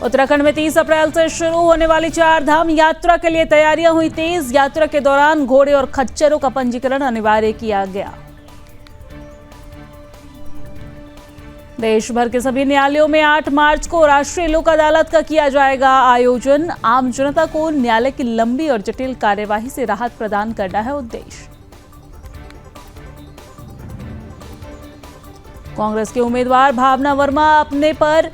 उत्तराखंड में 30 अप्रैल से शुरू होने वाली 4 धाम यात्रा के लिए तैयारियां हुई तेज। यात्रा के दौरान घोड़े और खच्चरों का पंजीकरण अनिवार्य किया गया। देश भर के सभी न्यायालयों में 8 मार्च को राष्ट्रीय लोक अदालत का किया जाएगा आयोजन। आम जनता को न्यायालय की लंबी और जटिल कार्यवाही से राहत प्रदान करना है उद्देश्य। कांग्रेस के उम्मीदवार भावना वर्मा अपने पर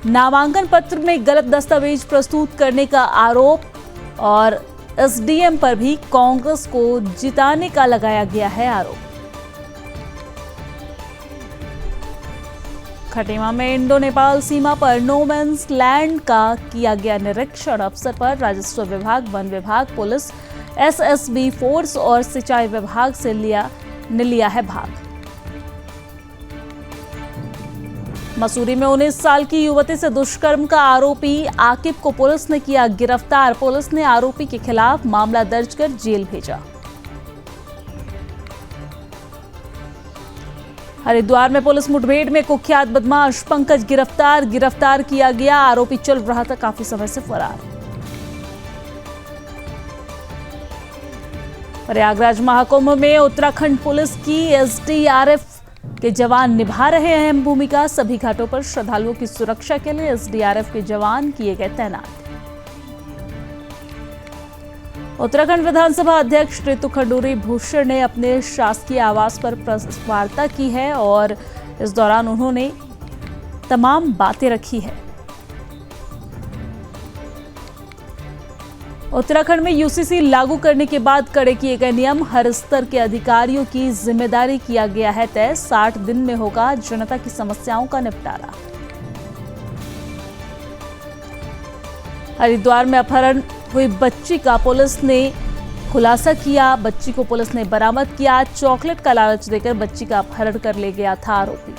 नामांकन पत्र में गलत दस्तावेज प्रस्तुत करने का आरोप और एसडीएम पर भी कांग्रेस को जिताने का लगाया गया है आरोप। खटीमा में इंडो नेपाल सीमा पर नो मैंस लैंड का किया गया निरीक्षण। अवसर पर राजस्व विभाग, वन विभाग, पुलिस, एसएसबी फोर्स और सिंचाई विभाग से लिया है भाग। मसूरी में 19 साल की युवती से दुष्कर्म का आरोपी आकिब को पुलिस ने किया गिरफ्तार। पुलिस ने आरोपी के खिलाफ मामला दर्ज कर जेल भेजा। हरिद्वार में पुलिस मुठभेड़ में कुख्यात बदमाश पंकज गिरफ्तार किया गया। आरोपी चल रहा था काफी समय से फरार। प्रयागराज महाकुंभ में उत्तराखंड पुलिस की एसडीआरएफ के जवान निभा रहे हैं अहम भूमिका। सभी घाटों पर श्रद्धालुओं की सुरक्षा के लिए एसडीआरएफ के जवान किए गए तैनात। उत्तराखंड विधानसभा अध्यक्ष रितु खंडूरी भूषण ने अपने शासकीय आवास पर प्रेस वार्ता की है और इस दौरान उन्होंने तमाम बातें रखी है। उत्तराखंड में यूसीसी लागू करने के बाद कड़े किए गए नियम, हर स्तर के अधिकारियों की जिम्मेदारी किया गया है तय। 60 दिन में होगा जनता की समस्याओं का निपटारा। हरिद्वार में अपहरण हुई बच्ची का पुलिस ने खुलासा किया। बच्ची को पुलिस ने बरामद किया। चॉकलेट का लालच देकर बच्ची का अपहरण कर ले गया था आरोपी।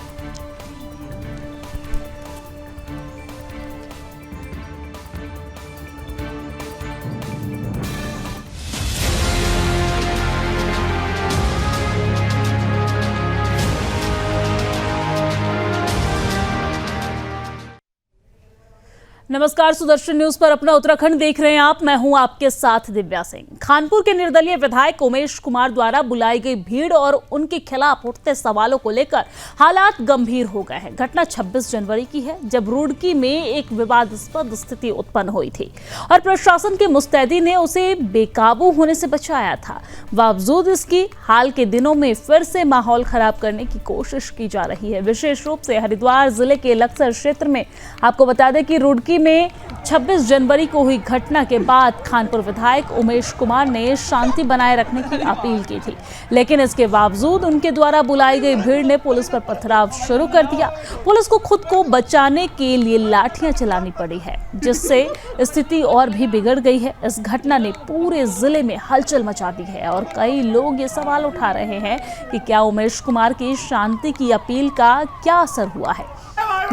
नमस्कार, सुदर्शन न्यूज पर अपना उत्तराखंड देख रहे हैं आप। मैं हूं आपके साथ दिव्या सिंह। खानपुर के निर्दलीय विधायक उमेश कुमार द्वारा बुलाई गई भीड़ और उनके खिलाफ उठते सवालों को लेकर हालात गंभीर हो गए हैं। घटना 26 जनवरी की है, जब रुड़की में एक विवादास्पद स्थिति उत्पन्न हुई थी और प्रशासन की मुस्तैदी ने उसे बेकाबू होने से बचाया था। बावजूद इसकी हाल के दिनों में फिर से माहौल खराब करने की कोशिश की जा रही है। विशेष रूप से हरिद्वार जिले के लक्सर क्षेत्र में आपको बता दें कि रुड़की में 26 जनवरी को हुई घटना के बाद खानपुर विधायक उमेश कुमार ने शांति बनाए रखने की अपील की थी, लेकिन इसके बावजूद उनके द्वारा बुलाई गई भीड़ ने पुलिस पर पथराव शुरू कर दिया। पुलिस को खुद को बचाने के लिए लाठियां चलानी पड़ी है, जिससे स्थिति और भी बिगड़ गई है। इस घटना ने पूरे जिले में हलचल मचा दी है और कई लोग ये सवाल उठा रहे हैं कि क्या उमेश कुमार की शांति की अपील का क्या असर हुआ है,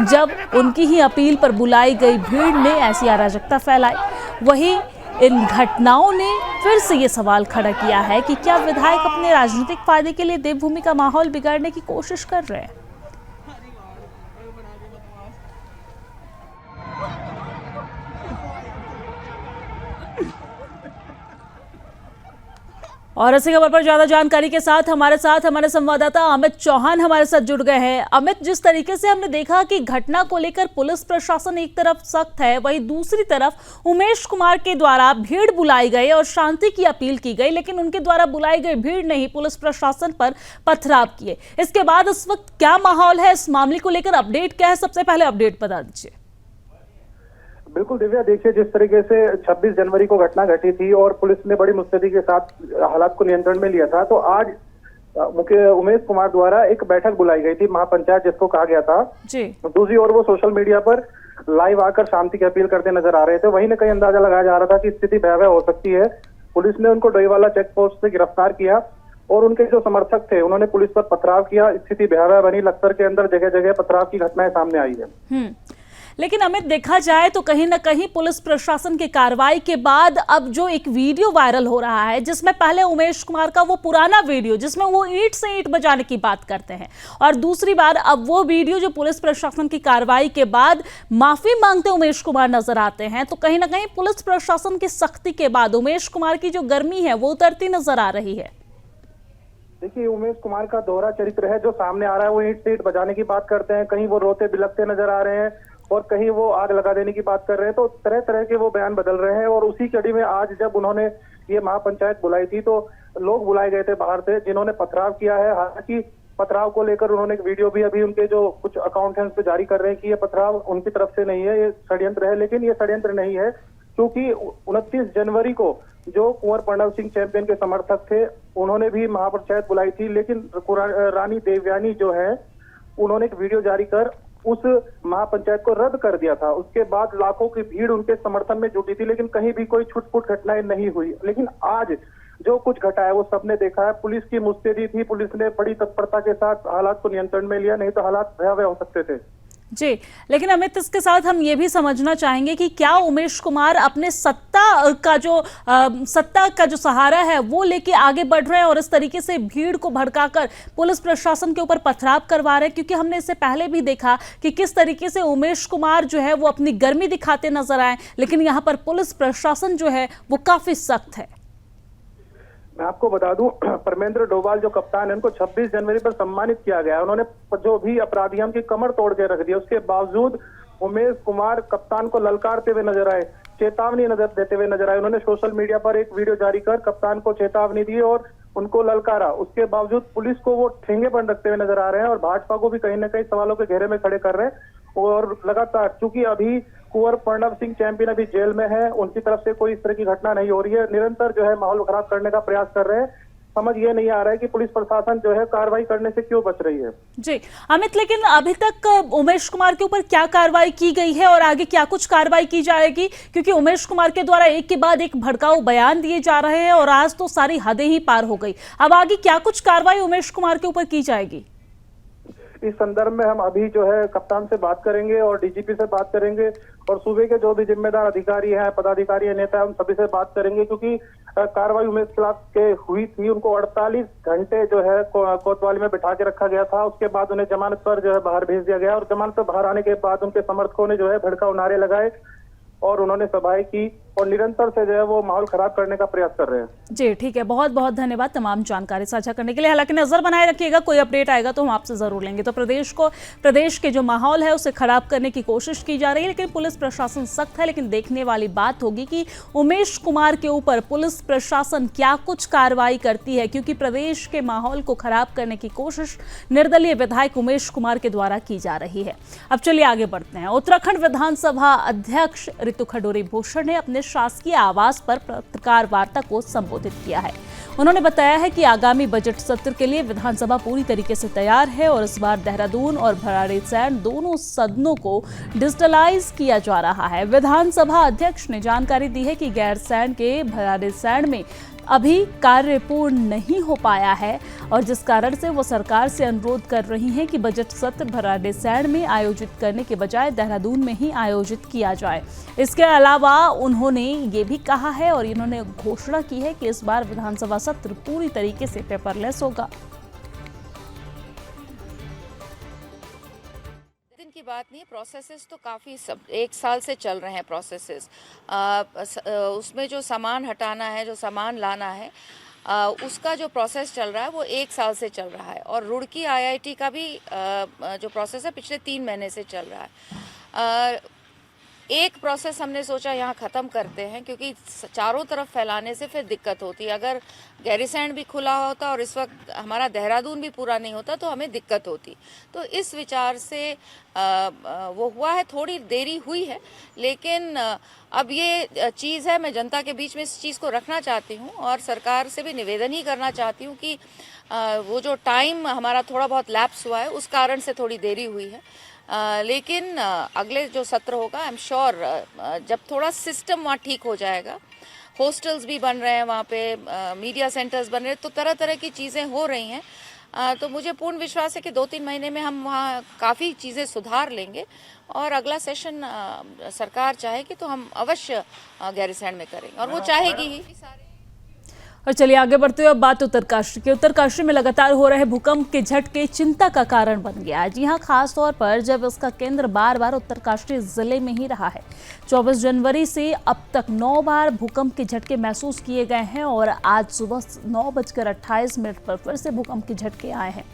जब उनकी ही अपील पर बुलाई गई भीड़ ने ऐसी अराजकता फैलाई। वहीं इन घटनाओं ने फिर से ये सवाल खड़ा किया है कि क्या विधायक अपने राजनीतिक फायदे के लिए देवभूमि का माहौल बिगाड़ने की कोशिश कर रहे हैं। और इसी खबर पर ज्यादा जानकारी के साथ हमारे संवाददाता अमित चौहान हमारे साथ जुड़ गए हैं। अमित, जिस तरीके से हमने देखा कि घटना को लेकर पुलिस प्रशासन एक तरफ सख्त है, वहीं दूसरी तरफ उमेश कुमार के द्वारा भीड़ बुलाई गई और शांति की अपील की गई, लेकिन उनके द्वारा बुलाई गई भीड़ ने ही पुलिस प्रशासन पर पथराव किए। इसके बाद इस वक्त क्या माहौल है, इस मामले को लेकर अपडेट क्या है? सबसे पहले अपडेट बता दीजिए। बिल्कुल दिव्या, देखिए जिस तरीके से 26 जनवरी को घटना घटी थी और पुलिस ने बड़ी मुस्तैदी के साथ हालात को नियंत्रण में लिया था, तो आज मुख्य उमेश कुमार द्वारा एक बैठक बुलाई गई थी, महापंचायत जिसको कहा गया था जी। दूसरी ओर वो सोशल मीडिया पर लाइव आकर शांति की अपील करते नजर आ रहे थे। वहीं ने कई अंदाजा लगाया जा रहा था कि स्थिति भयावह हो सकती है। पुलिस ने उनको डोईवाला चेक पोस्ट से गिरफ्तार किया और उनके जो समर्थक थे उन्होंने पुलिस पर पथराव किया। स्थिति भयावह बनी। लक्सर के अंदर जगह जगह पथराव की घटनाएं सामने आई है। लेकिन अमित, देखा जाए तो कहीं ना कहीं पुलिस प्रशासन की कार्रवाई के बाद अब जो एक वीडियो वायरल हो रहा है, जिसमें पहले उमेश कुमार का वो पुराना वीडियो जिसमें वो ईंट से ईंट बजाने की बात करते हैं, और दूसरी बार अब वो वीडियो जो पुलिस प्रशासन की कार्रवाई के बाद माफी मांगते उमेश कुमार नजर आते हैं, तो कहीं ना कहीं पुलिस प्रशासन की सख्ती के बाद उमेश कुमार की जो गर्मी है वो उतरती नजर आ रही है। देखिए, उमेश कुमार का दोहरा चरित्र है जो सामने आ रहा है। वो ईंट से ईंट बजाने की बात करते हैं, कहीं वो रोते बिलखते नजर आ रहे हैं और कहीं वो आग लगा देने की बात कर रहे हैं। तो तरह तरह के वो बयान बदल रहे हैं। और उसी कड़ी में आज जब उन्होंने ये महापंचायत बुलाई थी तो लोग बुलाए गए थे बाहर से, जिन्होंने पथराव किया है। हालांकि पथराव को लेकर उन्होंने एक वीडियो भी अभी उनके जो कुछ अकाउंट हैं उस पर जारी कर रहे हैं कि ये पथराव उनकी तरफ से नहीं है, ये षड्यंत्र है। लेकिन ये षड्यंत्र नहीं है, क्योंकि 29 जनवरी को जो कुंवर प्रणव सिंह चैंपियन के समर्थक थे उन्होंने भी महापंचायत बुलाई थी। लेकिन रानी देवयानी जो है उन्होंने एक वीडियो जारी कर उस महापंचायत को रद्द कर दिया था। उसके बाद लाखों की भीड़ उनके समर्थन में जुटी थी, लेकिन कहीं भी कोई छुटपुट घटनाएं नहीं हुई। लेकिन आज जो कुछ घटा है वो सबने देखा है। पुलिस की मुस्तैदी थी, पुलिस ने बड़ी तत्परता के साथ हालात को नियंत्रण में लिया, नहीं तो हालात भयावह हो सकते थे। जी, लेकिन अमित, इसके साथ हम ये भी समझना चाहेंगे कि क्या उमेश कुमार अपने सत्ता का जो सहारा है वो लेके आगे बढ़ रहे हैं और इस तरीके से भीड़ को भड़काकर पुलिस प्रशासन के ऊपर पथराव करवा रहे हैं? क्योंकि हमने इससे पहले भी देखा कि किस तरीके से उमेश कुमार जो है वो अपनी गर्मी दिखाते नजर आए, लेकिन यहाँ पर पुलिस प्रशासन जो है वो काफी सख्त है। मैं आपको बता दूं, परमेंद्र डोभाल जो कप्तान है उनको 26 जनवरी पर सम्मानित किया गया। उन्होंने जो भी अपराधी उनकी कमर तोड़ के रख दिया, उसके बावजूद उमेश कुमार कप्तान को ललकारते हुए नजर आए, चेतावनी नजर देते हुए नजर आए। उन्होंने सोशल मीडिया पर एक वीडियो जारी कर कप्तान को चेतावनी दी और उनको ललकारा। उसके बावजूद पुलिस को वो ठेंगे बन रखते हुए नजर आ रहे हैं और भाजपा को भी कहीं ना कहीं सवालों के घेरे में खड़े कर रहे हैं। और लगातार, चूंकि अभी कुंवर प्रणव सिंह चैंपियन अभी जेल में है, उनकी तरफ से कोई इस तरह की घटना नहीं हो रही है, निरंतर जो है माहौल खराब करने का प्रयास कर रहे हैं। समझ ये नहीं आ रहा है कि पुलिस प्रशासन जो है कार्रवाई करने से क्यों बच रही है। जी अमित, लेकिन अभी तक उमेश कुमार के ऊपर क्या कार्रवाई की गई है और आगे क्या कुछ कार्रवाई की जाएगी? क्योंकि उमेश कुमार के द्वारा एक के बाद एक भड़काऊ बयान दिए जा रहे हैं और आज तो सारी हदें ही पार हो गई। अब आगे क्या कुछ कार्रवाई उमेश कुमार के ऊपर की जाएगी? इस संदर्भ में हम अभी जो है कप्तान से बात करेंगे और डीजीपी से बात करेंगे और सूबे के जो भी जिम्मेदार अधिकारी हैं, पदाधिकारी हैं, नेता हैं, उन सभी से बात करेंगे। क्योंकि कार्रवाई उमेश के खिलाफ के हुई थी, उनको 48 घंटे जो है कोतवाली में बिठा के रखा गया था। उसके बाद उन्हें जमानत पर जो है बाहर भेज दिया गया और जमानत पर बाहर आने के बाद उनके समर्थकों ने जो है भड़काऊ नारे लगाए और उन्होंने सभाएं की और निरंतर से जो है वो माहौल खराब करने का प्रयास कर रहे हैं। जी ठीक है, बहुत बहुत धन्यवाद तमाम जानकारी साझा करने के लिए। हालांकि नजर बनाए रखिएगा, कोई अपडेट आएगा तो हम आपसे जरूर लेंगे। तो प्रदेश के जो माहौल है उसे खराब करने की कोशिश की जा रही है, लेकिन पुलिस प्रशासन सख्त है। लेकिन देखने वाली बात होगी कि उमेश कुमार के ऊपर पुलिस प्रशासन क्या कुछ कार्रवाई करती है, क्योंकि प्रदेश के माहौल को खराब करने की कोशिश निर्दलीय विधायक उमेश कुमार के द्वारा की जा रही है। अब चलिए आगे बढ़ते हैं। उत्तराखंड विधानसभा अध्यक्ष रितु खडूरी भूषण ने अपने शासकीय आवास पर पत्रकार वार्ता को संबोधित किया है। उन्होंने बताया है कि आगामी बजट सत्र के लिए विधानसभा पूरी तरीके से तैयार है और इस बार देहरादून और भराड़ीसैंण दोनों सदनों को डिजिटलाइज किया जा रहा है। विधानसभा अध्यक्ष ने जानकारी दी है कि गैरसैंण के भराड़ीसैंण में अभी कार्य पूर्ण नहीं हो पाया है और जिस कारण से वो सरकार से अनुरोध कर रही हैं कि बजट सत्र भराड़ीसैंण में आयोजित करने के बजाय देहरादून में ही आयोजित किया जाए। इसके अलावा उन्होंने ये भी कहा है और इन्होंने घोषणा की है कि इस बार विधानसभा सत्र पूरी तरीके से पेपरलेस होगा। की बात नहीं है, प्रोसेसेस तो काफ़ी एक साल से चल रहे हैं प्रोसेसेस। उसमें जो सामान हटाना है, जो सामान लाना है, उसका जो प्रोसेस चल रहा है वो एक साल से चल रहा है। और रुड़की IIT का भी जो प्रोसेस है पिछले 3 महीने से चल रहा है। एक प्रोसेस हमने सोचा यहाँ ख़त्म करते हैं, क्योंकि चारों तरफ फैलाने से फिर दिक्कत होती है। अगर गैरीसैंण भी खुला होता और इस वक्त हमारा देहरादून भी पूरा नहीं होता तो हमें दिक्कत होती। तो इस विचार से वो हुआ है, थोड़ी देरी हुई है, लेकिन अब ये चीज़ है, मैं जनता के बीच में इस चीज़ को रखना चाहती हूँ और सरकार से भी निवेदन ही करना चाहती हूँ कि वो जो टाइम हमारा थोड़ा बहुत लैप्स हुआ है उस कारण से थोड़ी देरी हुई है। लेकिन अगले जो सत्र होगा, आई एम श्योर, जब थोड़ा सिस्टम वहाँ ठीक हो जाएगा, हॉस्टल्स भी बन रहे हैं वहाँ पे, मीडिया सेंटर्स बन रहे हैं, तो तरह तरह की चीज़ें हो रही हैं। तो मुझे पूर्ण विश्वास है कि 2-3 महीने में हम वहाँ काफ़ी चीज़ें सुधार लेंगे और अगला सेशन सरकार चाहेगी तो हम अवश्य गैरीसैंण में करेंगे और वो चाहेगी ही। और चलिए आगे बढ़ते हुए अब बात उत्तरकाशी की। उत्तरकाशी में लगातार हो रहे भूकंप के झटके चिंता का कारण बन गया है। जी हां, खास तौर पर जब इसका केंद्र बार बार उत्तरकाशी जिले में ही रहा है। 24 जनवरी से अब तक 9 बार भूकंप के झटके महसूस किए गए हैं और आज सुबह 9:28 पर फिर से भूकंप के झटके आए हैं,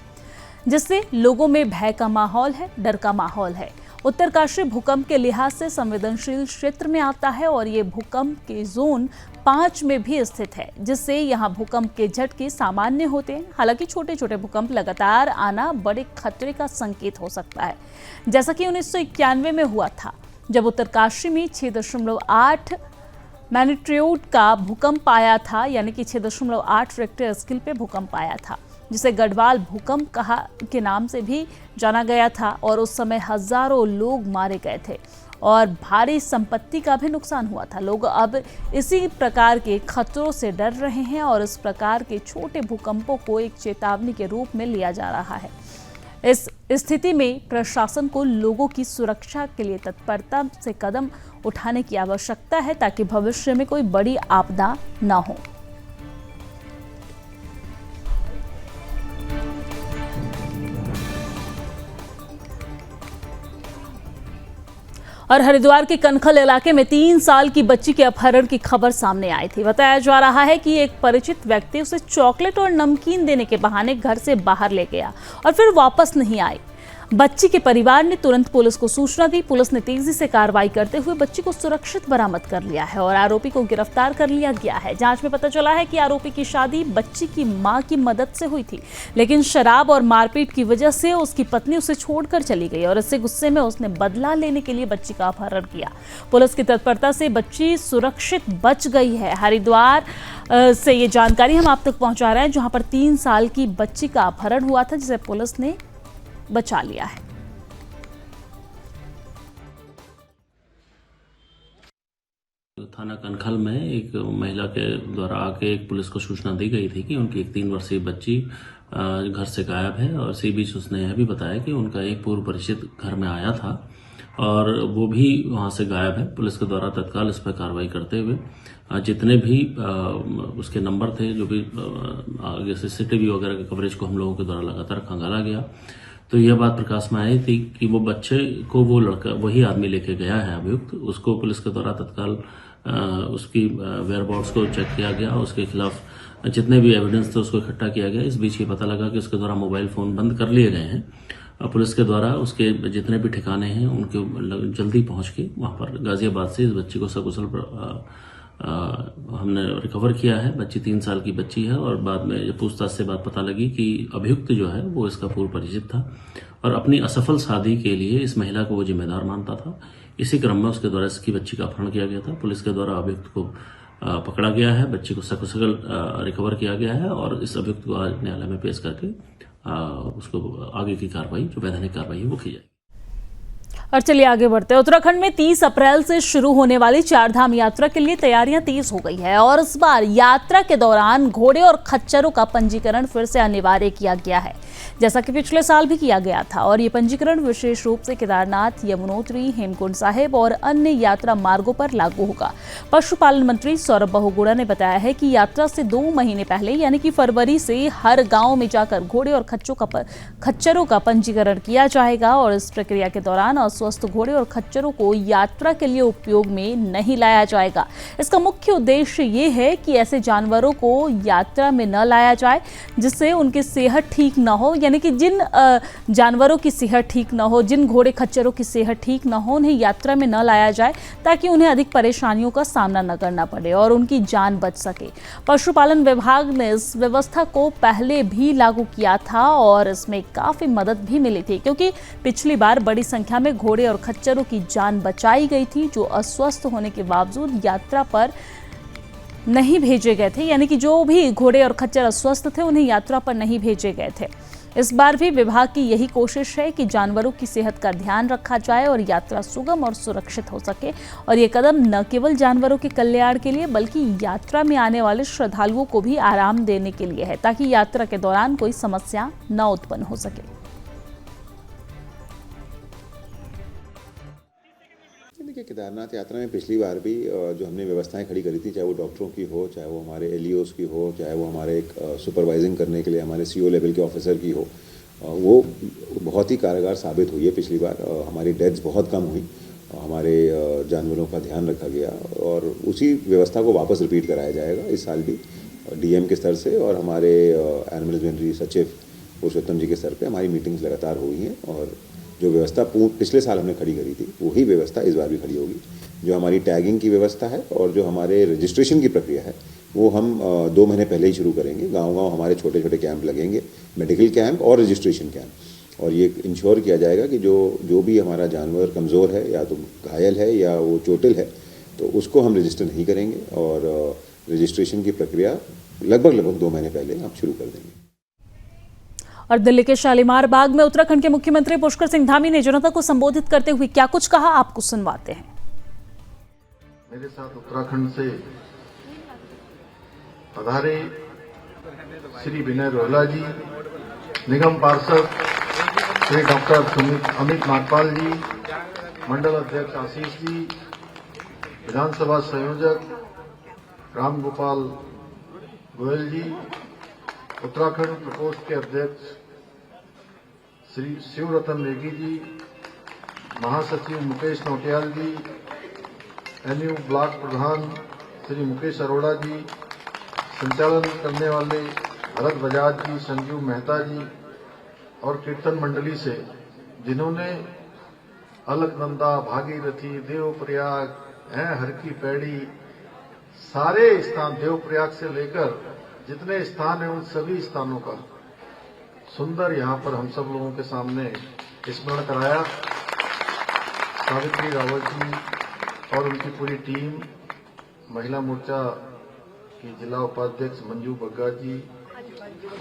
जिससे लोगों में भय का माहौल है, डर का माहौल है। उत्तरकाशी भूकंप के लिहाज से संवेदनशील क्षेत्र में आता है और ये भूकंप के जोन 5 में भी स्थित है, जिससे यहाँ भूकंप के झटके सामान्य होते हैं। हालांकि छोटे छोटे भूकंप लगातार आना बड़े खतरे का संकेत हो सकता है, जैसा कि 1991 में हुआ था, जब उत्तरकाशी में 6.8 मैग्नीट्यूड का भूकंप आया था, यानी कि 6.8 रिक्टर स्केल पे भूकंप आया था, जिसे गढ़वाल भूकंप के नाम से भी जाना गया था और उस समय हजारों लोग मारे गए थे और भारी संपत्ति का भी नुकसान हुआ था। लोग अब इसी प्रकार के खतरों से डर रहे हैं और इस प्रकार के छोटे भूकंपों को एक चेतावनी के रूप में लिया जा रहा है। इस स्थिति में प्रशासन को लोगों की सुरक्षा के लिए तत्परता से कदम उठाने की आवश्यकता है, ताकि भविष्य में कोई बड़ी आपदा न हो। और हरिद्वार के कनखल इलाके में 3 साल की बच्ची के अपहरण की खबर सामने आई थी। बताया जा रहा है कि एक परिचित व्यक्ति उसे चॉकलेट और नमकीन देने के बहाने घर से बाहर ले गया और फिर वापस नहीं आई। बच्ची के परिवार ने तुरंत पुलिस को सूचना दी। पुलिस ने तेजी से कार्रवाई करते हुए बच्ची को सुरक्षित बरामद कर लिया है और आरोपी को गिरफ्तार कर लिया गया है। जांच में पता चला है कि आरोपी की शादी बच्ची की मां की मदद से हुई थी, लेकिन शराब और मारपीट की वजह से उसकी पत्नी उसे छोड़कर चली गई और इससे गुस्से में उसने बदला लेने के लिए बच्ची का अपहरण किया। पुलिस की तत्परता से बच्ची सुरक्षित बच गई है। हरिद्वार से ये जानकारी हम आप तक पहुंचा रहे हैं, जहां पर 3 साल की बच्ची का अपहरण हुआ था, जिसे पुलिस ने बचा लिया है। थाना कनखल में एक महिला के द्वारा आके एक पुलिस को सूचना दी गई थी कि उनकी एक 3 वर्षीय बच्ची घर से गायब है और इसी बीच उसने यह भी बताया कि उनका एक पूर्व परिचित घर में आया था और वो भी वहां से गायब है। पुलिस के द्वारा तत्काल इस पर कार्रवाई करते हुए जितने भी उसके नंबर थे, जो भी आगे CCTV वगैरह के कवरेज को हम लोगों के द्वारा लगातार खंगाला गया, तो यह बात प्रकाश में आई थी कि वो बच्चे को वो लड़का वही आदमी लेके गया है अभियुक्त। उसको पुलिस के द्वारा तत्काल उसकी वेयरबाउट्स को चेक किया गया, उसके खिलाफ जितने भी एविडेंस थे उसको इकट्ठा किया गया। इस बीच ये पता लगा कि उसके द्वारा मोबाइल फोन बंद कर लिए गए हैं। पुलिस के द्वारा उसके जितने भी ठिकाने हैं उनके जल्दी पहुंच के वहां पर गाजियाबाद से इस बच्ची को सकुशल हमने रिकवर किया है। बच्ची 3 साल की बच्ची है और बाद में जब पूछताछ से बात पता लगी कि अभियुक्त जो है वो इसका पूर्व परिचित था और अपनी असफल शादी के लिए इस महिला को वो जिम्मेदार मानता था। इसी क्रम में उसके द्वारा इसकी बच्ची का अपहरण किया गया था। पुलिस के द्वारा अभियुक्त को पकड़ा गया है, बच्ची को सकुशल रिकवर किया गया है और इस अभियुक्त को आज न्यायालय में पेश करके उसको आगे की कार्रवाई, जो वैधानिक कार्रवाई है, वो की जाएगी। और चलिए आगे बढ़ते हैं। उत्तराखंड में 30 अप्रैल से शुरू होने वाली 4 धाम यात्रा के लिए तैयारियां तेज हो गई है और इस बार यात्रा के दौरान घोड़े और खच्चरों का पंजीकरण फिर से अनिवार्य किया गया है, जैसा कि पिछले साल भी किया गया था। और ये पंजीकरण विशेष रूप से केदारनाथ, यमुनोत्री, हेमकुंड साहिब और अन्य यात्रा मार्गों पर लागू होगा। पशुपालन मंत्री सौरभ बहुगुणा ने बताया है कि यात्रा से 2 महीने पहले यानी कि फरवरी से हर गाँव में जाकर घोड़े और खच्चरों का पंजीकरण किया जाएगा और इस प्रक्रिया के दौरान अस्वस्थ घोड़े और खच्चरों को यात्रा के लिए उपयोग में नहीं लाया जाएगा। इसका मुख्य उद्देश्य ये है कि ऐसे जानवरों को यात्रा में न लाया जाए जिससे उनकी सेहत ठीक न हो, यानी कि जिन जानवरों की सेहत ठीक न हो, जिन घोड़े खच्चरों की सेहत ठीक न हो, उन्हें यात्रा में न लाया जाए ताकि उन्हें अधिक परेशानियों का सामना न करना पड़े और उनकी जान बच सके। पशुपालन विभाग ने इस व्यवस्था को पहले भी लागू किया था और इसमें काफी मदद भी मिली थी, क्योंकि पिछली बार बड़ी संख्या में घोड़े और खच्चरों की जान बचाई गई थी, जो अस्वस्थ होने के बावजूद यात्रा पर नहीं भेजे गए थे। यानी कि जो भी घोड़े और खच्चर अस्वस्थ थे उन्हें यात्रा पर नहीं भेजे गए थे। इस बार भी विभाग की यही कोशिश है कि जानवरों की सेहत का ध्यान रखा जाए और यात्रा सुगम और सुरक्षित हो सके। और ये कदम न केवल जानवरों के कल्याण के लिए बल्कि यात्रा में आने वाले श्रद्धालुओं को भी आराम देने के लिए है, ताकि यात्रा के दौरान कोई समस्या न उत्पन्न हो सके। देखिए, केदारनाथ यात्रा में पिछली बार भी जो हमने व्यवस्थाएं खड़ी करी थी, चाहे वो डॉक्टरों की हो, चाहे वो हमारे एलईओस की हो, चाहे वो हमारे एक सुपरवाइजिंग करने के लिए हमारे सीओ लेवल के ऑफिसर की हो, वो बहुत ही कारगर साबित हुई है। पिछली बार हमारी डेथ्स बहुत कम हुई, हमारे जानवरों का ध्यान रखा गया और उसी व्यवस्था को वापस रिपीट कराया जाएगा इस साल भी डीएम के स्तर से। और हमारे एनिमल हस्बेंड्री सचिव पुरुषोत्तम जी के स्तर पर हमारी मीटिंग्स लगातार हुई हैं और जो व्यवस्था पिछले साल हमने खड़ी करी थी वही व्यवस्था इस बार भी खड़ी होगी। जो हमारी टैगिंग की व्यवस्था है और जो हमारे रजिस्ट्रेशन की प्रक्रिया है वो हम 2 महीने पहले ही शुरू करेंगे। गांव-गांव हमारे छोटे छोटे कैंप लगेंगे, मेडिकल कैंप और रजिस्ट्रेशन कैंप, और ये इंश्योर किया जाएगा कि जो भी हमारा जानवर कमज़ोर है या तो घायल है या वो चोटिल है तो उसको हम रजिस्टर नहीं करेंगे और रजिस्ट्रेशन की प्रक्रिया लगभग 2 महीने पहले आप शुरू कर देंगे। और दिल्ली के शालीमार बाग में उत्तराखंड के मुख्यमंत्री पुष्कर सिंह धामी ने जनता को संबोधित करते हुए क्या कुछ कहा, आपको सुनवाते हैं। मेरे साथ उत्तराखंड से पधारे श्री विनय रोहला जी, निगम पार्षद श्री डॉक्टर अमित नागपाल जी, मंडल अध्यक्ष आशीष जी, विधानसभा संयोजक राम गोपाल गोयल जी, उत्तराखंड प्रकोष्ठ के अध्यक्ष श्री शिवरतन नेगी जी, महासचिव मुकेश नौटियाल जी, एनयू ब्लॉक प्रधान श्री मुकेश अरोड़ा जी, संचालन करने वाले भरत बजाज जी, संजीव मेहता जी और कीर्तन मंडली से जिन्होंने अलकनंदा, भागीरथी, देवप्रयाग, हर की पैड़ी, सारे स्थान देवप्रयाग से लेकर जितने स्थान हैं उन सभी स्थानों का सुंदर यहाँ पर हम सब लोगों के सामने स्मरण कराया। सावित्री रावत जी और उनकी पूरी टीम, महिला मोर्चा की जिला उपाध्यक्ष मंजू बग्गा जी,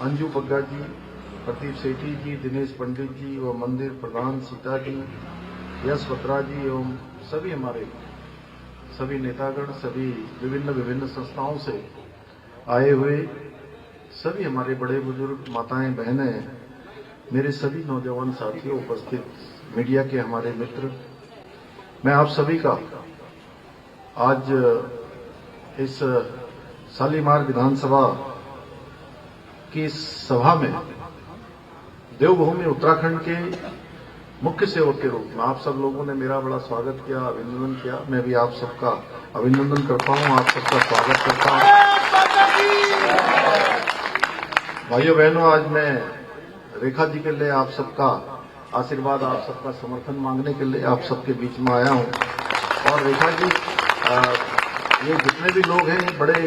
अंजू बग्गा जी, प्रदीप सेठी जी, दिनेश पंडित जी व मंदिर प्रधान सीता जी, यश बत्रा जी एवं सभी हमारे सभी नेतागण, सभी विभिन्न संस्थाओं से आए हुए सभी हमारे बड़े बुजुर्ग, माताएं, बहनें, मेरे सभी नौजवान साथियों, उपस्थित मीडिया के हमारे मित्र, मैं आप सभी का आज इस शालीमार विधानसभा की सभा में देवभूमि उत्तराखंड के मुख्य सेवक के रूप में आप सब लोगों ने मेरा बड़ा स्वागत किया, अभिनंदन किया। मैं भी आप सबका अभिनंदन करता हूं, आप सबका स्वागत करता हूं। भाइयों बहनों, आज मैं रेखा जी के लिए आप सबका आशीर्वाद, आप सबका समर्थन मांगने के लिए आप सबके बीच में आया हूं। और रेखा जी, ये जितने भी लोग हैं ये बड़े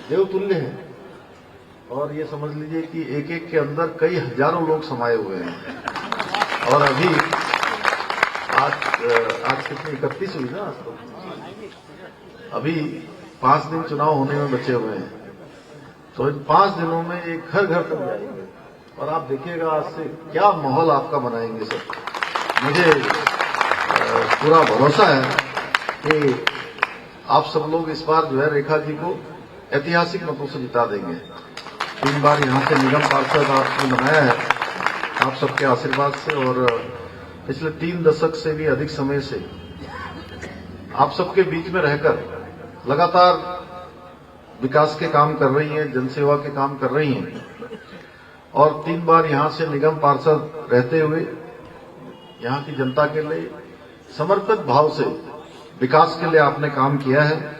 देवतुल्य हैं और ये समझ लीजिए कि एक एक के अंदर कई हजारों लोग समाये हुए हैं। और अभी आज कितनी 31 हुई ना, आज तो अभी 5 दिन चुनाव होने में बचे हुए हैं, तो इन 5 दिनों में एक घर घर तक जाएंगे और आप देखिएगा आज से क्या माहौल आपका बनाएंगे सब। मुझे पूरा भरोसा है कि आप सब लोग इस बार जो है रेखा जी को ऐतिहासिक मतों से जिता देंगे। 3 बार यहाँ से निगम पार्षद आपने बनाया है आप सबके आशीर्वाद से, और पिछले 3 दशक से भी अधिक समय से आप सबके बीच में रहकर लगातार विकास के काम कर रही हैं, जनसेवा के काम कर रही हैं। और 3 बार यहाँ से निगम पार्षद रहते हुए यहाँ की जनता के लिए समर्पित भाव से विकास के लिए आपने काम किया है।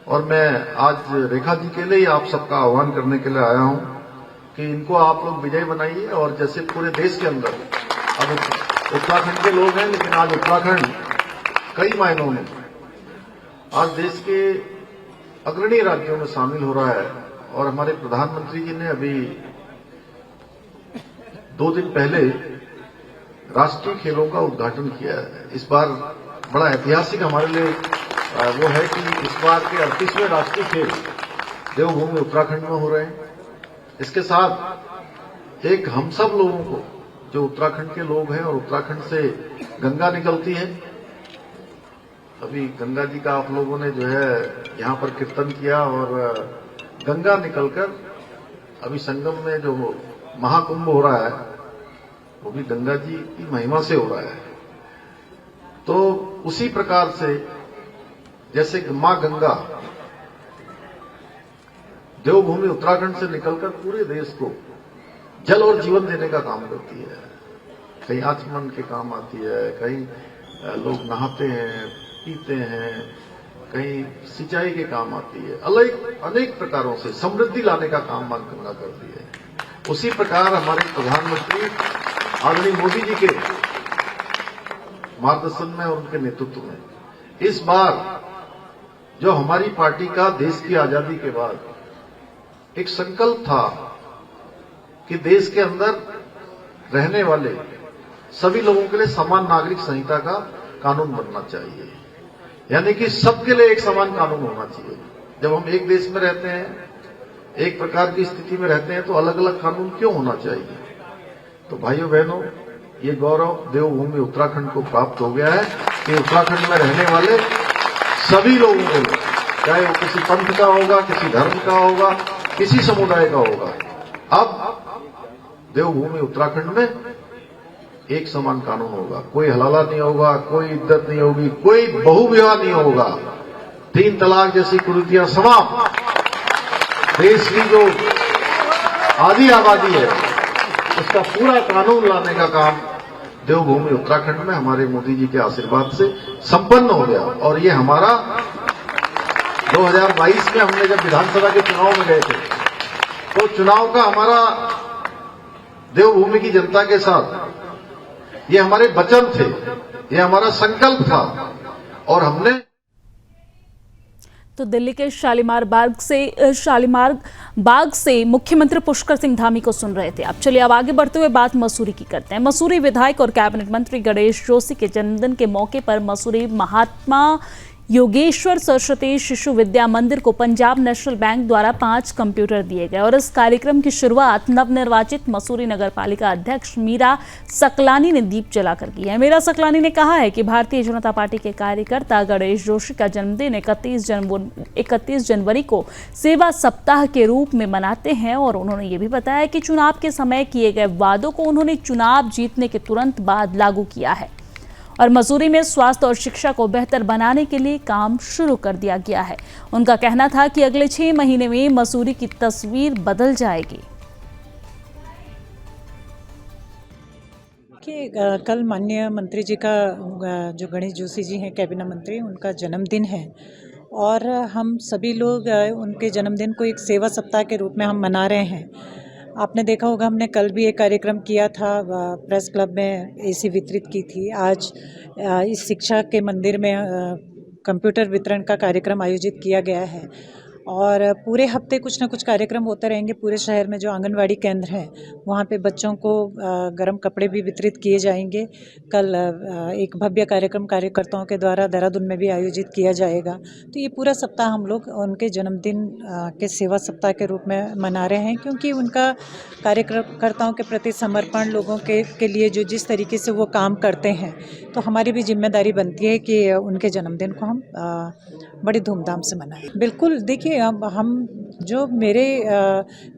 और मैं आज रेखा जी के लिए आप सबका आह्वान करने के लिए आया हूं कि इनको आप लोग विजय बनाइए। और जैसे पूरे देश के अंदर अब उत्तराखंड के लोग हैं, लेकिन आज उत्तराखंड कई मायनों में आज देश के अग्रणी राज्यों में शामिल हो रहा है। और हमारे प्रधानमंत्री जी ने अभी 2 दिन पहले राष्ट्रीय खेलों का उद्घाटन किया है। इस बार बड़ा ऐतिहासिक हमारे लिए वो है कि इस बार के 38वें राष्ट्रीय खेल देवभूमि उत्तराखंड में हो रहे हैं। इसके साथ एक हम सब लोगों को, जो उत्तराखंड के लोग हैं और उत्तराखंड से गंगा निकलती है, अभी गंगा जी का आप लोगों ने जो है यहाँ पर कीर्तन किया और गंगा निकलकर अभी संगम में जो महाकुंभ हो रहा है वो भी गंगा जी की महिमा से हो रहा है। तो उसी प्रकार से जैसे मां गंगा देवभूमि उत्तराखंड से निकलकर पूरे देश को जल और जीवन देने का काम करती है, कहीं आचमन के काम आती है, कहीं लोग नहाते हैं पीते हैं, कहीं सिंचाई के काम आती है, अनेक प्रकारों से समृद्धि लाने का काम मां गंगा करती है। उसी प्रकार हमारे प्रधानमंत्री आदरणीय मोदी जी के मार्गदर्शन में और उनके नेतृत्व में इस बार जो हमारी पार्टी का देश की आजादी के बाद एक संकल्प था कि देश के अंदर रहने वाले सभी लोगों के लिए समान नागरिक संहिता का कानून बनना चाहिए, यानी कि सबके लिए एक समान कानून होना चाहिए। जब हम एक देश में रहते हैं, एक प्रकार की स्थिति में रहते हैं, तो अलग अलग कानून क्यों होना चाहिए। तो भाइयों बहनों, ये गौरव देवभूमि उत्तराखंड को प्राप्त हो गया है कि उत्तराखंड में रहने वाले सभी लोगों को, चाहे वो किसी पंथ का होगा, किसी धर्म का होगा, किसी समुदाय का होगा, अब देवभूमि उत्तराखंड में एक समान कानून होगा। कोई हलाला नहीं होगा, कोई इद्दत नहीं होगी, कोई बहुविवाह नहीं होगा, 3 तलाक जैसी कुरीतियां समाप्त। देश की जो आधी आबादी है उसका पूरा कानून लाने का काम देवभूमि उत्तराखंड में हमारे मोदी जी के आशीर्वाद से संपन्न हो गया। और ये हमारा 2022 में हमने जब विधानसभा के चुनाव में गए थे, तो चुनाव का हमारा देवभूमि की जनता के साथ ये हमारे वचन थे, ये हमारा संकल्प था, और हमने तो दिल्ली के शालीमार बाग से मुख्यमंत्री पुष्कर सिंह धामी को सुन रहे थे। अब चलिए आगे बढ़ते हुए बात मसूरी की करते हैं। मसूरी विधायक और कैबिनेट मंत्री गणेश जोशी के जन्मदिन के मौके पर मसूरी महात्मा योगेश्वर सरस्वती शिशु विद्या मंदिर को पंजाब नेशनल बैंक द्वारा 5 कंप्यूटर दिए गए और इस कार्यक्रम की शुरुआत नवनिर्वाचित मसूरी नगर पालिका अध्यक्ष मीरा सकलानी ने दीप जलाकर की है। मीरा सकलानी ने कहा है कि भारतीय जनता पार्टी के कार्यकर्ता गणेश जोशी का जन्मदिन 31 जनवरी को सेवा सप्ताह के रूप में मनाते हैं और उन्होंने ये भी बताया कि चुनाव के समय किए गए वादों को उन्होंने चुनाव जीतने के तुरंत बाद लागू किया है और मसूरी में स्वास्थ्य और शिक्षा को बेहतर बनाने के लिए काम शुरू कर दिया गया है। उनका कहना था कि अगले 6 महीने में मसूरी की तस्वीर बदल जाएगी। कि कल माननीय मंत्री जी का जो गणेश जोशी जी हैं कैबिनेट मंत्री, उनका जन्मदिन है और हम सभी लोग उनके जन्मदिन को एक सेवा सप्ताह के रूप में हम मना रहे हैं। आपने देखा होगा, हमने कल भी एक कार्यक्रम किया था, प्रेस क्लब में एसी वितरित की थी। आज इस शिक्षा के मंदिर में कंप्यूटर वितरण का कार्यक्रम आयोजित किया गया है और पूरे हफ्ते कुछ ना कुछ कार्यक्रम होते रहेंगे। पूरे शहर में जो आंगनवाड़ी केंद्र हैं वहाँ पे बच्चों को गर्म कपड़े भी वितरित किए जाएंगे। कल एक भव्य कार्यक्रम कार्यकर्ताओं के द्वारा देहरादून में भी आयोजित किया जाएगा। तो ये पूरा सप्ताह हम लोग उनके जन्मदिन के सेवा सप्ताह के रूप में मना रहे हैं, क्योंकि उनका कार्यकर्ताओं के प्रति समर्पण, लोगों के लिए जो जिस तरीके से वो काम करते हैं, तो हमारी भी जिम्मेदारी बनती है कि उनके जन्मदिन को हम बड़ी धूमधाम से मनाएं। बिल्कुल, देखिए अब हम जो मेरे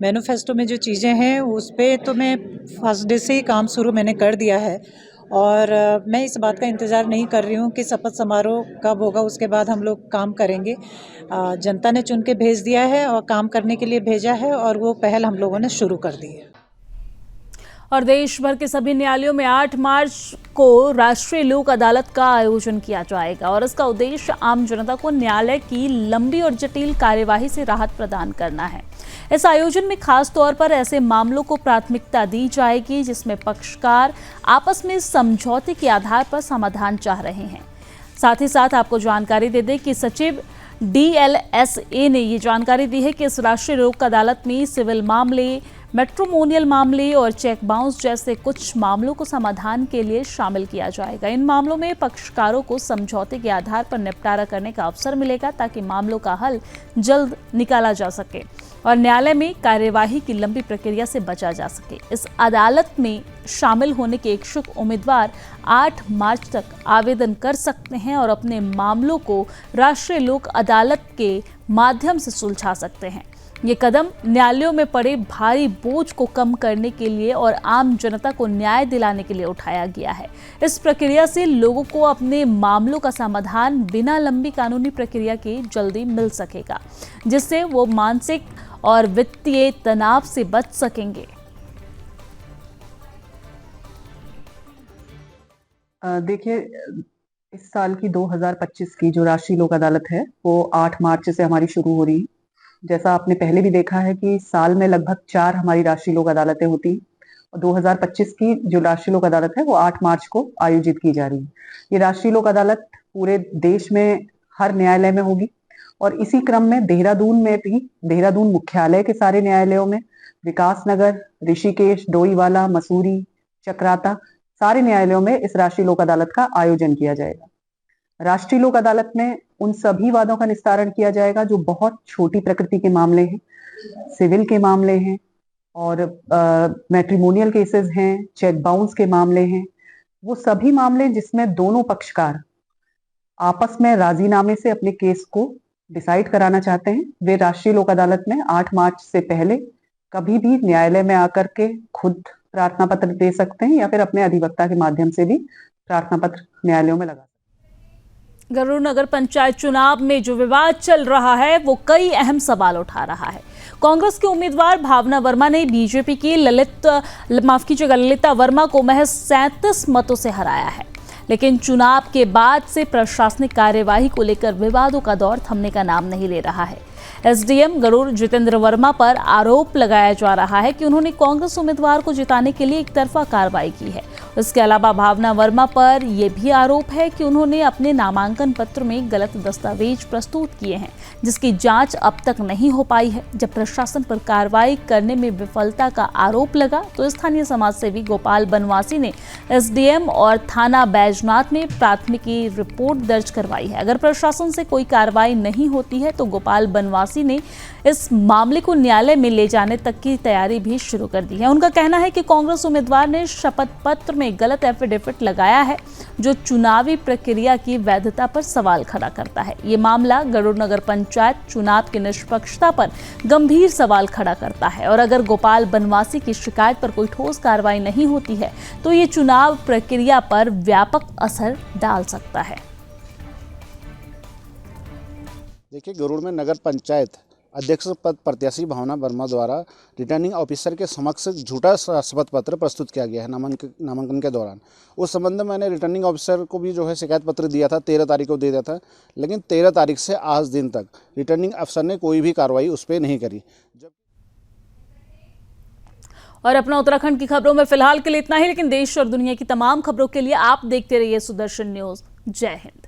मैनिफेस्टो में जो चीज़ें हैं उस पर तो मैं फर्स्ट डे से ही काम शुरू मैंने कर दिया है और मैं इस बात का इंतज़ार नहीं कर रही हूँ कि शपथ समारोह कब होगा, उसके बाद हम लोग काम करेंगे। जनता ने चुन के भेज दिया है और काम करने के लिए भेजा है और वो पहल हम लोगों ने शुरू कर दी है। और देश भर के सभी न्यायालयों में 8 मार्च को राष्ट्रीय लोक अदालत का आयोजन किया जाएगा और इसका उद्देश्य आम जनता को न्यायालय की लंबी और जटिल कार्यवाही से राहत प्रदान करना है। इस आयोजन में खास तौर पर ऐसे मामलों को प्राथमिकता दी जाएगी जिसमें पक्षकार आपस में समझौते के आधार पर समाधान चाह रहे हैं। साथ ही साथ आपको जानकारी दे दें कि सचिव DLSA ने ये जानकारी दी है कि इस राष्ट्रीय लोक अदालत में सिविल मामले, मैट्रिमोनियल मामले और चेक बाउंस जैसे कुछ मामलों को समाधान के लिए शामिल किया जाएगा। इन मामलों में पक्षकारों को समझौते के आधार पर निपटारा करने का अवसर मिलेगा ताकि मामलों का हल जल्द निकाला जा सके। और न्यायालय में कार्यवाही की लंबी प्रक्रिया से बचा जा सके। इस अदालत में शामिल होने के इच्छुक उम्मीदवार 8 मार्च तक आवेदन कर सकते हैं और अपने मामलों को राष्ट्रीय लोक अदालत के माध्यम से सुलझा सकते हैं। ये कदम न्यायालयों में पड़े भारी बोझ को कम करने के लिए और आम जनता को न्याय दिलाने के लिए उठाया गया है। इस प्रक्रिया से लोगों को अपने मामलों का समाधान बिना लंबी कानूनी प्रक्रिया के जल्दी मिल सकेगा, जिससे वो मानसिक और वित्तीय तनाव से बच सकेंगे। देखिए, इस साल की 2025 की जो राष्ट्रीय लोक अदालत है वो 8 मार्च से हमारी शुरू हो रही है। जैसा आपने पहले भी देखा है कि साल में लगभग 4 हमारी राष्ट्रीय लोक अदालतें होती हैं और 2025 की जो राष्ट्रीय लोक अदालत है वो 8 मार्च को आयोजित की जा रही है। ये राष्ट्रीय लोक अदालत पूरे देश में हर न्यायालय में होगी और इसी क्रम में देहरादून में भी, देहरादून मुख्यालय के सारे न्यायालयों में, विकासनगर, ऋषिकेश, डोईवाला, मसूरी, चक्राता, सारे न्यायालयों में इस राष्ट्रीय लोक अदालत का आयोजन किया जाएगा। राष्ट्रीय लोक अदालत में उन सभी वादों का निस्तारण किया जाएगा जो बहुत छोटी प्रकृति के मामले हैं, सिविल के मामले हैं और मैट्रिमोनियल केसेस हैं, चेक बाउंस के मामले हैं। वो सभी मामले जिसमें दोनों पक्षकार आपस में राजीनामे से अपने केस को डिसाइड कराना चाहते हैं, वे राष्ट्रीय लोक अदालत में 8 मार्च से पहले कभी भी न्यायालय में आकर के खुद प्रार्थना पत्र दे सकते हैं या फिर अपने अधिवक्ता के माध्यम से भी प्रार्थना पत्र न्यायालयों में लगा। गरुड़ नगर पंचायत चुनाव में जो विवाद चल रहा है वो कई अहम सवाल उठा रहा है। कांग्रेस के उम्मीदवार भावना वर्मा ने बीजेपी की ललिता वर्मा को महज 37 मतों से हराया है, लेकिन चुनाव के बाद से प्रशासनिक कार्यवाही को लेकर विवादों का दौर थमने का नाम नहीं ले रहा है। एसडीएम गरुड़ जितेंद्र वर्मा पर आरोप लगाया जा रहा है कि उन्होंने कांग्रेस उम्मीदवार को जिताने के लिए एक तरफा कार्रवाई की है। इसके अलावा भावना वर्मा पर यह भी आरोप है कि उन्होंने अपने नामांकन पत्र में गलत दस्तावेज प्रस्तुत किए हैं, जिसकी जांच अब तक नहीं हो पाई है। जब प्रशासन पर कार्रवाई करने में विफलता का आरोप लगा तो स्थानीय समाजसेवी गोपाल बनवासी ने एसडीएम और थाना बैजनाथ में प्राथमिकी रिपोर्ट दर्ज करवाई है। अगर प्रशासन से कोई कार्रवाई नहीं होती है तो गोपाल बनवासी ने इस मामले को न्यायालय में ले जाने तक की तैयारी भी शुरू कर दी है। उनका कहना है कि कांग्रेस उम्मीदवार ने शपथ पत्र में गलत एफिडेविट लगाया है, जो चुनावी प्रक्रिया की वैधता पर सवाल खड़ा करता है। ये मामला गरुड़ नगर पंचायत चुनाव की निष्पक्षता पर गंभीर सवाल खड़ा करता है और अगर गोपाल बनवासी की शिकायत पर कोई ठोस कार्रवाई नहीं होती है तो ये चुनाव प्रक्रिया पर व्यापक असर डाल सकता है। देखिए, गरुड़ में नगर पंचायत अध्यक्ष पद प्रत्याशी भावना वर्मा द्वारा रिटर्निंग ऑफिसर के समक्ष झूठा शपथ पत्र प्रस्तुत किया गया है नामांकन के दौरान। उस संबंध में मैंने रिटर्निंग ऑफिसर को भी जो है शिकायत पत्र दिया था, 13 तारीख को दे दिया था, लेकिन 13 तारीख से आज दिन तक रिटर्निंग अफसर ने कोई भी कार्रवाई उस पर नहीं करी। और अपना उत्तराखंड की खबरों में फिलहाल के लिए इतना ही, लेकिन देश और दुनिया की तमाम खबरों के लिए आप देखते रहिए सुदर्शन न्यूज। जय हिंद।